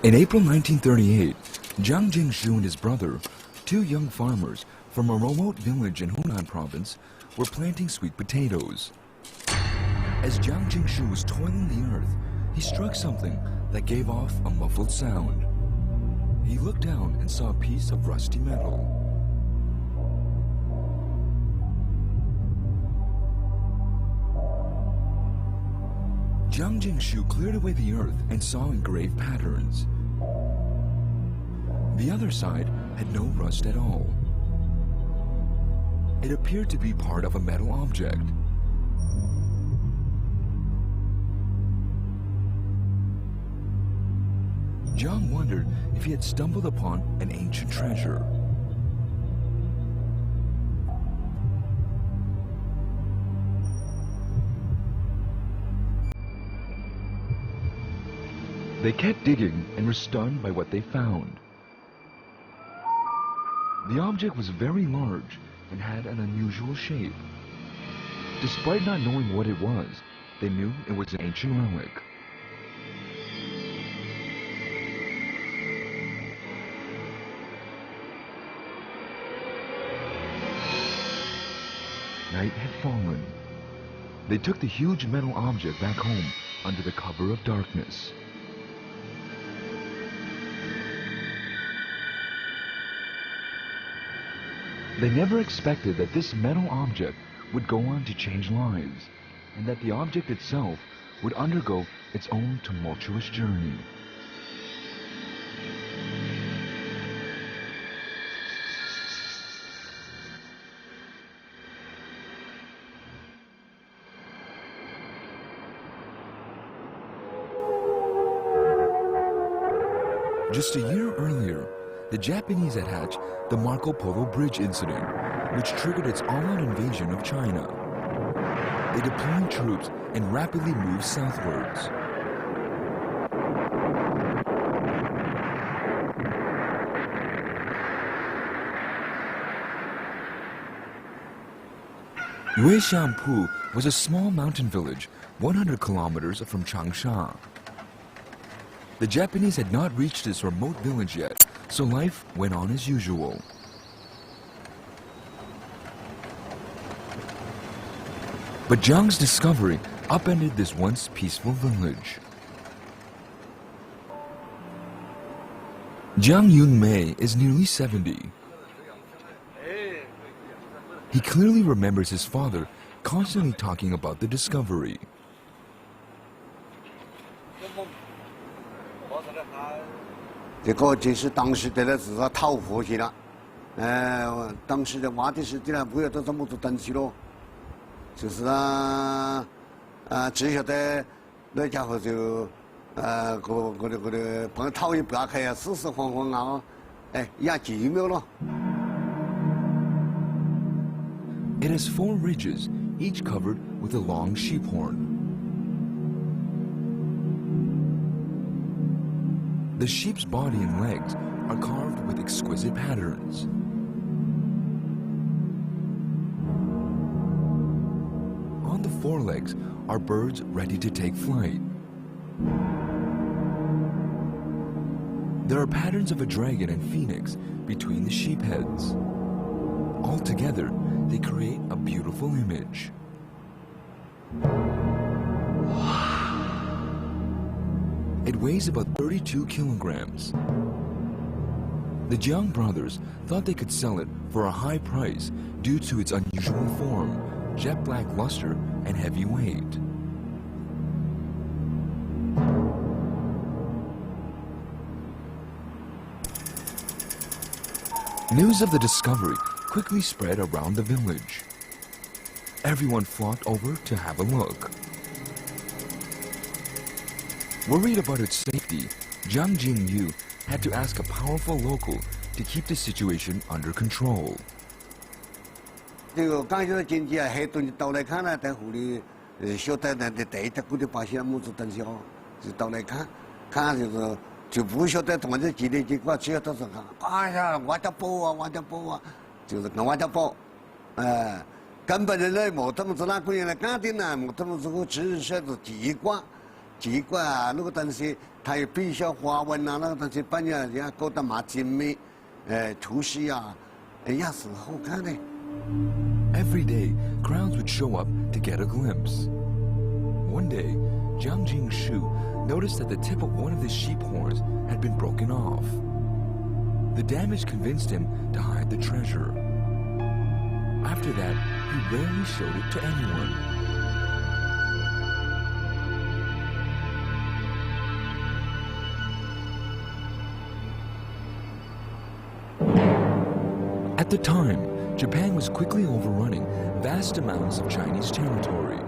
In April 1938, Jiang Jingshu and his brother, two young farmers from a remote village in Hunan Province, were planting sweet potatoes. As Jiang Jingshu was toiling the earth, he struck something that gave off a muffled sound. He looked down and saw a piece of rusty metal. Jiang Jingshu cleared away the earth and saw engraved patterns. The other side had no rust at all. It appeared to be part of a metal object. Jiang wondered if he had stumbled upon an ancient treasure. They kept digging and were stunned by what they found. The object was very large and had an unusual shape. Despite not knowing what it was, they knew it was an ancient relic. Night had fallen. They took the huge metal object back home under the cover of darkness. They never expected that this metal object would go on to change lives, and that the object itself would undergo its own tumultuous journey. Just a year earlier, the Japanese had hatched the Marco Polo Bridge incident, which triggered its all-out invasion of China. They deployed troops and rapidly moved southwards. Yueshanpu was a small mountain village 100 kilometers from Changsha. The Japanese had not reached this remote village yet, so life went on as usual. But Jiang's discovery upended this once peaceful village. Jiang Yunmei is nearly 70. He clearly remembers his father constantly talking about the discovery. This is the time的那是讨活去了，当时的挖的时间呢，不要到这么多东西咯，就是只晓得那家伙就个帮讨也不要开呀，四四方方啊，压几秒咯。It has 4 ridges, each covered with a long sheep horn. The sheep's body and legs are carved with exquisite patterns. On the forelegs are birds ready to take flight. There are patterns of a dragon and phoenix between the sheep heads. Altogether, they create a beautiful image. It weighs about 32 kilograms. The Jiang brothers thought they could sell it for a high price due to its unusual form, jet black luster, and heavy weight. News of the discovery quickly spread around the village. Everyone flocked over to have a look. Worried about its safety, Jiang Jingshu had to ask a powerful local to keep the situation under control. 这个刚才经济很多人到来看了，在湖里晓得那对在古里发现么子东西哦，就到来看，看就不晓得同这几年结果，只晓得说哎呀，挖点宝啊，挖点宝啊，就是跟挖点宝，根本人类没他们是哪个人来干的呢？没他们是个只晓得地瓜。奇怪啊，那个东西它也必须要花纹啊，那个东西半夜人家搞得蛮精美，出息啊，也是好看的。Every day, crowds would show up to get a glimpse. One day, Jiang Jingshu noticed that the tip of one of the sheep horns had been broken off. The damage convinced him to hide the treasure. After that, he rarely showed it to anyone. At the time, Japan was quickly overrunning vast amounts of Chinese territory.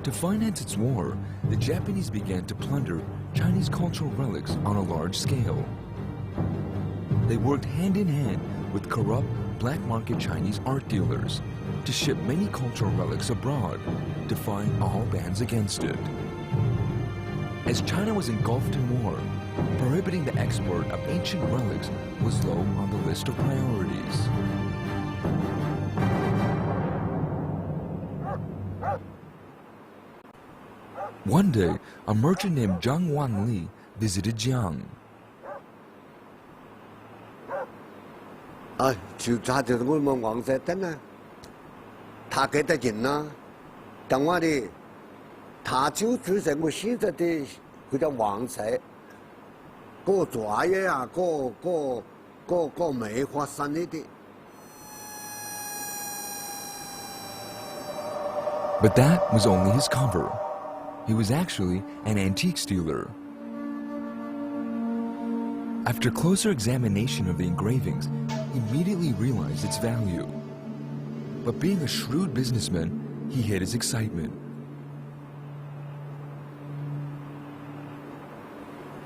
To finance its war, the Japanese began to plunder Chinese cultural relics on a large scale. They worked hand in hand with corrupt black market Chinese art dealers to ship many cultural relics abroad, defying all bans against it. As China was engulfed in war, prohibiting the export of ancient relics was low on the list of priorities. One day, a merchant named Zhang Wanli visited Jiang. 他就是我们王社灯啊，他给的钱呐，但我的他就住在我现在的嗰叫王社，个专业啊，个梅花生意的。But that was only his cover. He was actually an antiques dealer. After closer examination of the engravings, he immediately realized its value. But being a shrewd businessman, he hid his excitement.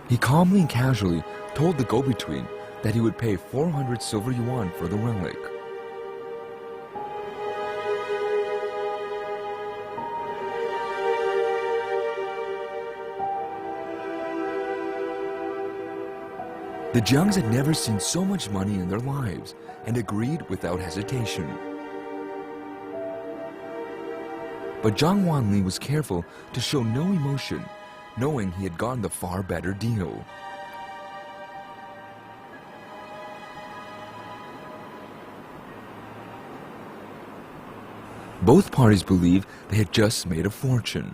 He calmly and casually told the go-between that he would pay 400 silver yuan for the relic. The Jiangs had never seen so much money in their lives and agreed without hesitation. But Zhang Wanli was careful to show no emotion, knowing he had gotten the far better deal. Both parties believed they had just made a fortune.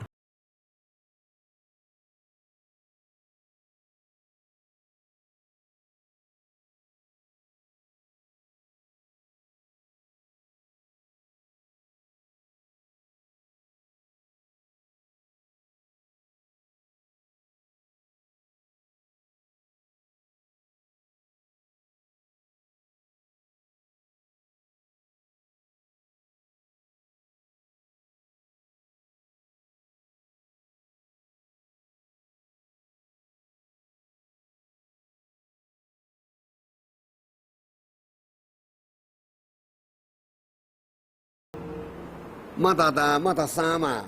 马达山嘛，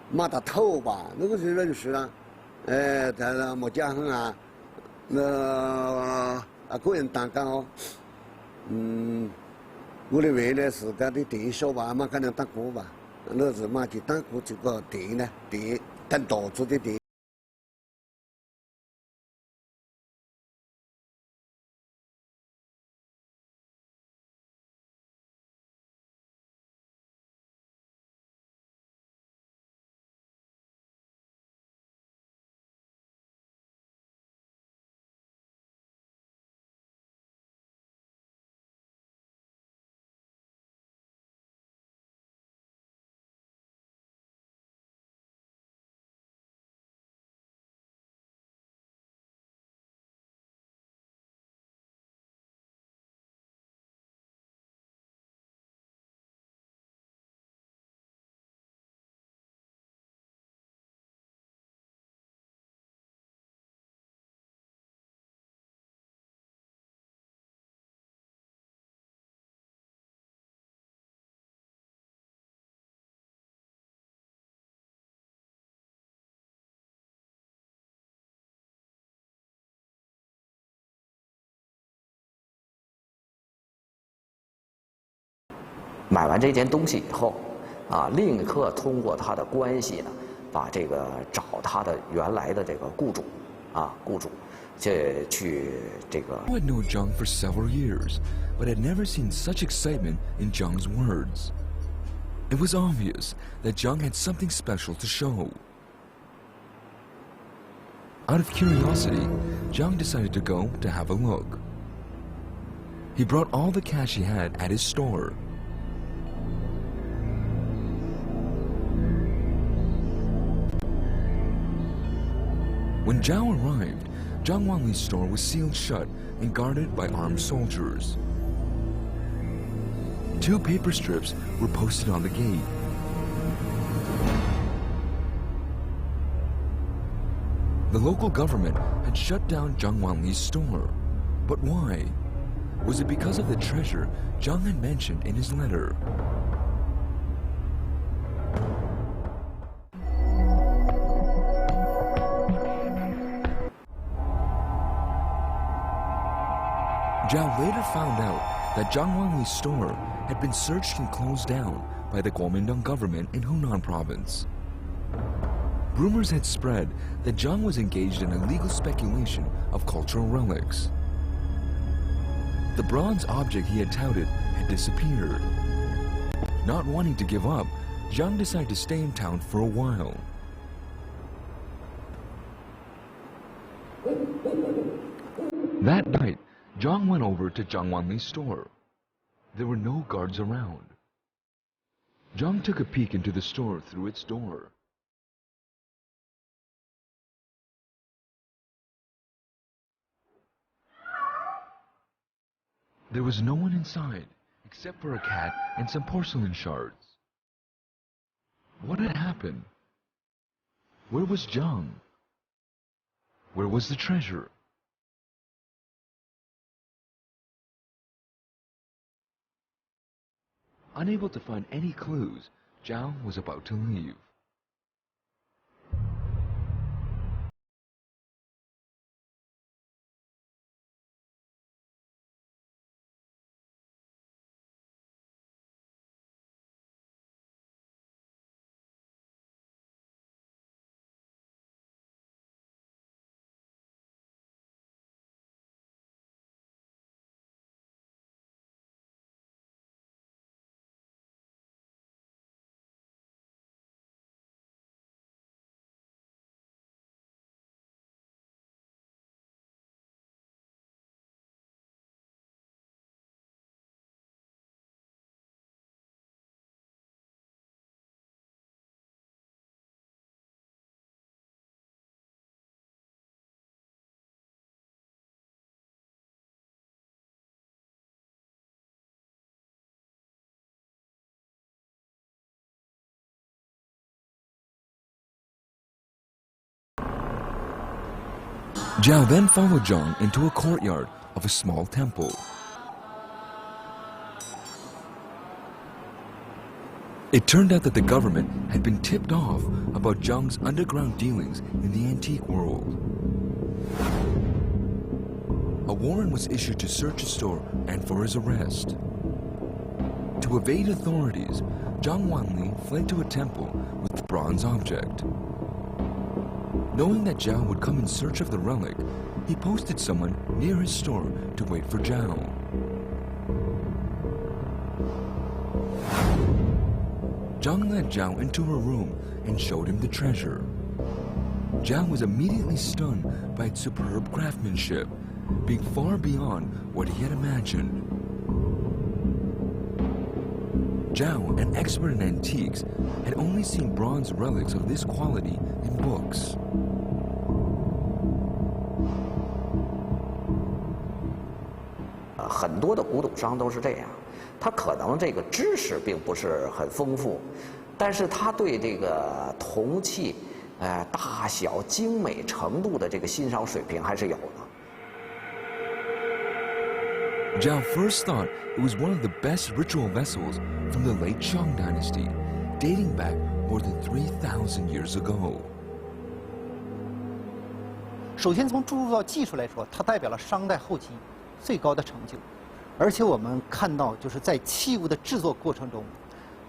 马达头吧，那个是认识了。他莫家恒啊，个人蛋糕，我的未来自家的店小吧，嘛可能打过吧，那是嘛就打过这个店呢，店等大做的店。买完这件东西以后，另一刻通过他的关系呢，把这个找他的原来的这个雇主，这去这个。 I had known Jiang for several years, but had never seen such excitement in Jiang's words. It was obvious that Jiang had something special to show. Out of curiosity, Jiang decided to go to have a look. He brought all the cash he had at his store. When Zhao arrived, Jiang Wanli's store was sealed shut and guarded by armed soldiers. 2 paper strips were posted on the gate. The local government had shut down Jiang Wanli's store. But why? Was it because of the treasure Jiang had mentioned in his letter? Zhao later found out that Jiang Wanli's store had been searched and closed down by the Kuomintang government in Hunan Province. Rumors had spread that Jiang was engaged in illegal speculation of cultural relics. The bronze object he had touted had disappeared. Not wanting to give up, Jiang decided to stay in town for a while. That night, Jiang went over to Jiang Wanli's store. There were no guards around. Jiang took a peek into the store through its door. There was no one inside, except for a cat and some porcelain shards. What had happened? Where was Jiang? Where was the treasure? Unable to find any clues, Zhao was about to leave. Zhao then followed Jiang into a courtyard of a small temple. It turned out that the government had been tipped off about Jiang's underground dealings in the antique world. A warrant was issued to search his store and for his arrest. To evade authorities, Jiang Wanli fled to a temple with the bronze object. Knowing that Zhao would come in search of the relic, he posted someone near his store to wait for Zhao. Jiang led Zhao into her room and showed him the treasure. Zhao was immediately stunned by its superb craftsmanship, being far beyond what he had imagined. Zhao, an expert in antiques, had only seen bronze relics of this quality in books. "很多的古董商都是这样，他可能这个知识并不是很丰富，但是他对这个铜器，大小、精美程度的这个欣赏水平还是有的。" Zhao first thought it was one of the best ritual vessels from the late Shang dynasty, dating back more than 3,000 years ago. 首先从铸造技术来说，它代表了商代后期最高的成就，而且我们看到就是在器物的制作过程中，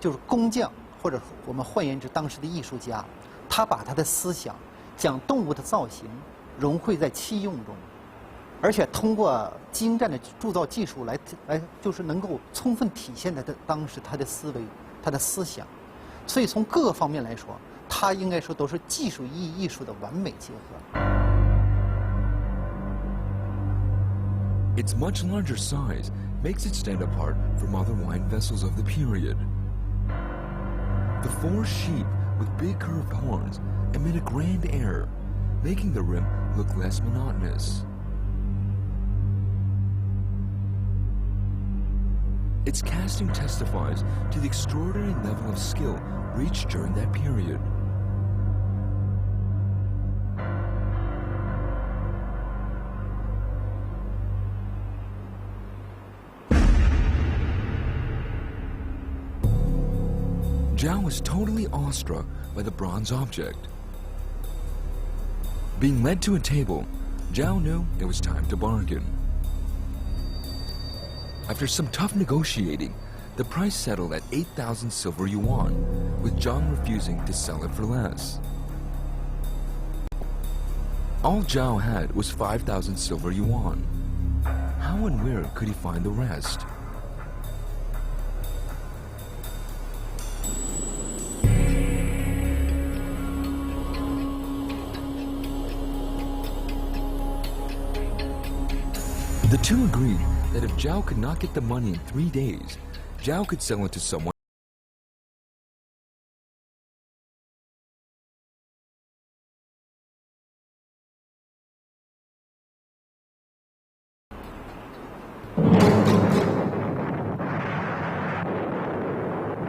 就是工匠或者我们换言之当时的艺术家，他把他的思想将动物的造型融汇在器用中，而且通过精湛的铸造技术来就是能够充分体现当时他的思维、他的思想。所以从各个方面来说，他应该说都是技术与艺术的完美结合。 Its much larger size makes it stand apart from other wine vessels of the period. The 4 sheep with big curved horns emit a grand air, making the rim look less monotonous. Its casting testifies to the extraordinary level of skill reached during that period. Jiang was totally awestruck by the bronze object. Being led to a table, Jiang knew it was time to bargain. After some tough negotiating, the price settled at 8,000 silver yuan, with Jiang refusing to sell it for less. All Jiao had was 5,000 silver yuan. How and where could he find the rest? The two agreed that if Jiao could not get the money in 3 days, Jiao could sell it to someone.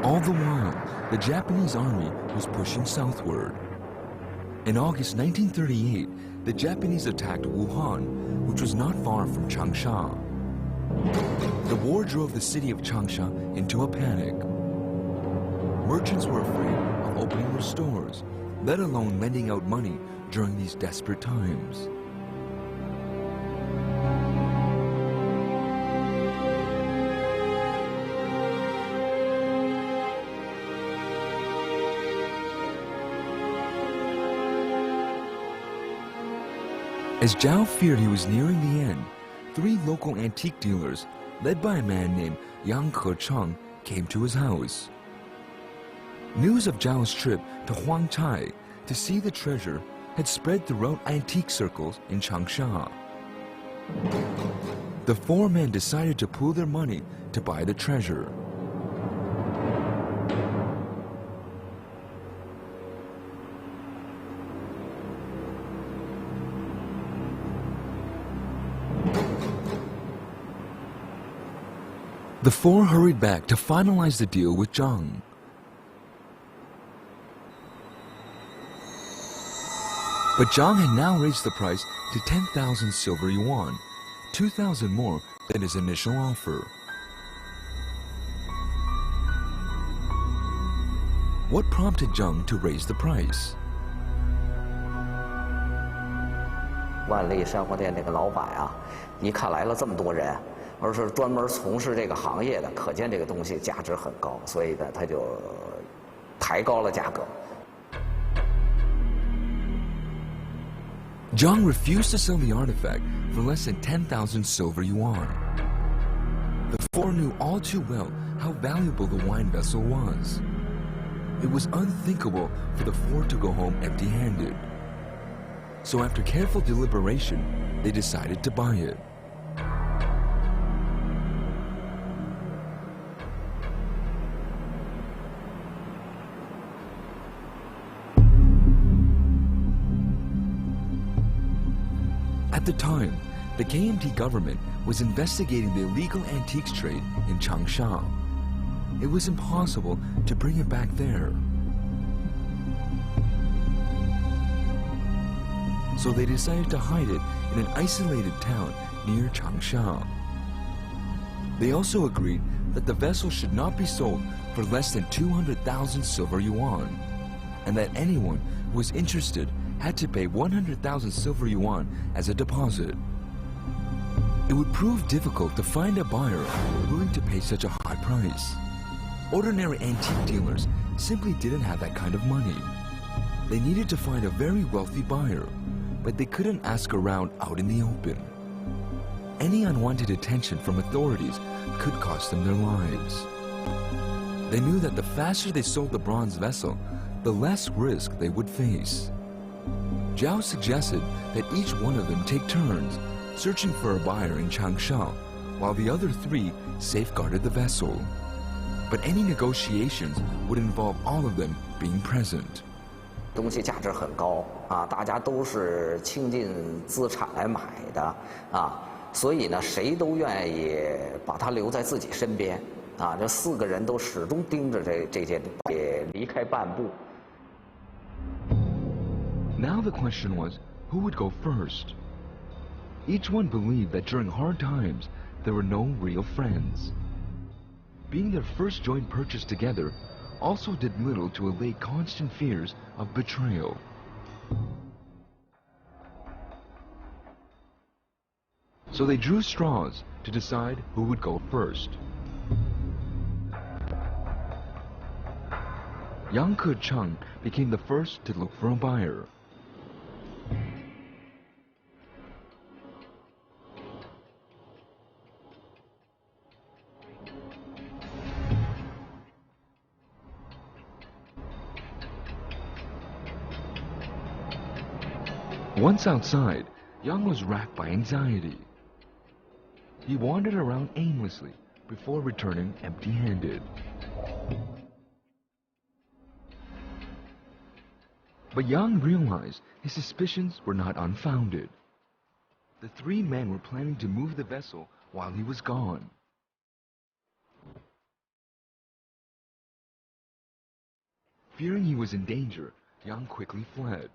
All the while, the Japanese army was pushing southward. In August 1938, the Japanese attacked Wuhan, which was not far from Changsha. The war drove the city of Changsha into a panic. Merchants were afraid of opening their stores, let alone lending out money during these desperate times. As Jiao feared he was nearing the end, 3 local antique dealers, led by a man named Yang Cheng, came to his house. News of Jiao's trip to Huangchai to see the treasure had spread throughout antique circles in Changsha. The 4 men decided to pool their money to buy the treasure. The 4 hurried back to finalize the deal with Jiang. But Jiang had now raised the price to 10,000 silver yuan, 2,000 more than his initial offer. What prompted Jiang to raise the price? 万利山货店这个老板啊，一看来了这么多人，而是专门从事这个行业的，可见这个东西价值很高，所以呢，他就抬高了价格。Jiang refused to sell the artifact for less than 10,000 silver yuan. The 4 knew all too well how valuable the wine vessel was. It was unthinkable for the 4 to go home empty-handed. So after careful deliberation, they decided to buy it. At the time, the KMT government was investigating the illegal antiques trade in Changsha. It was impossible to bring it back there. So they decided to hide it in an isolated town near Changsha. They also agreed that the vessel should not be sold for less than 200,000 silver yuan, and that anyone who was interested had to pay 100,000 silver yuan as a deposit. It would prove difficult to find a buyer willing to pay such a high price. Ordinary antique dealers simply didn't have that kind of money. They needed to find a very wealthy buyer, but they couldn't ask around out in the open. Any unwanted attention from authorities could cost them their lives. They knew that the faster they sold the bronze vessel, the less risk they would face. Zhao suggested that each one of them take turns searching for a buyer in Changsha, while the other three safeguarded the vessel. But any negotiations would involve all of them being present. 东西价值很高啊，大家都是倾尽资产来买的啊，所以呢，谁都愿意把它留在自己身边啊。这4个人都始终盯着这件，也离开半步。 Now the question was, who would go first? Each one believed that during hard times, there were no real friends. Being their first joint purchase together also did little to allay constant fears of betrayal. So they drew straws to decide who would go first. Yang Ke-cheng became the first to look for a buyer. Once outside, Yang was racked by anxiety. He wandered around aimlessly before returning empty-handed. But Yang realized his suspicions were not unfounded. The 3 men were planning to move the vessel while he was gone. Fearing he was in danger, Yang quickly fled.